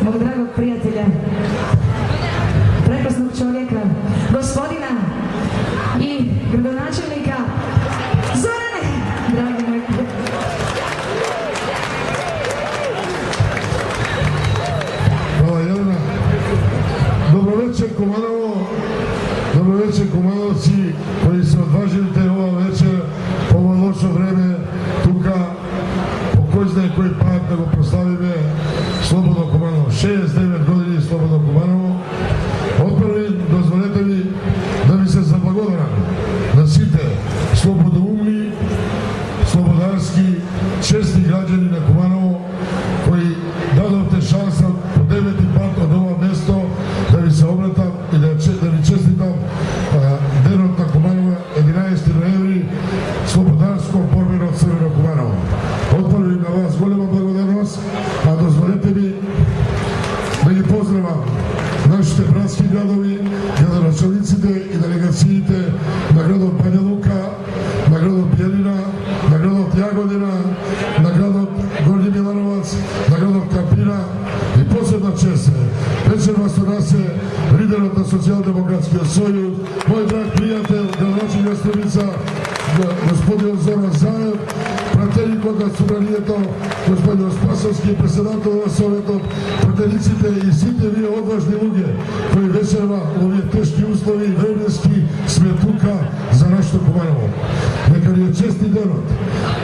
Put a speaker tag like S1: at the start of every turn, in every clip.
S1: mog dragog prijatelja, prekrasnog čovjeka, gospodina i gradonačelnika Zorane, dragi moj.
S2: Hvala Jelena. Dobrovečer Kumanovo, dobrovečer Kumanovci koji se odvažite ova večer po ovo lošo vreme tuka po koji zna koji pad nego proslavime Slobodno Kumanovo. 69 godini Slobodno Kumanovo. Otprvi dozvolite mi da mi se zablagodaram da site slobodoumni, slobodarski, čestni građani na Kumanovo koji dadovte šansa po 9. pat od ovo mesto da mi se obratam i da mi čestitam derot na Kumanova 11. ноември slobodarsko borbeno crveno Kumanovo. Otpravim na vas golema благодарност, a dozvolite mi da ги поздравам нашите братски градови, градоначалниците и делегациите на градот Бања Лука, на градот Бјелина, на градот Јагодина, на градот Горњи Милановац, на градот Капина и посебна чест вечерва со нас е лидерот на Социјалдемократскиот сојуз, мој драг пријател, градоначелник Струница, господин Зоран Заев, пратеникот на Собранието, господин Спасовски, председател на Советот, пратениците и сите вие одважни луѓе кои вечерва овие тешки услови временски сме тука за нашето Куманово. Нека ни е честни денот.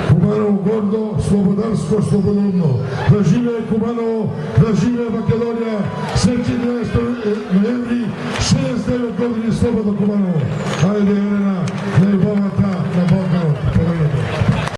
S2: Куманово гордо, слободарско, слободумно. Да живее Куманово, да живее Македонија. 11. ноември, 69 години слободно Куманово. Ајде Елена, најубавата на Балканот.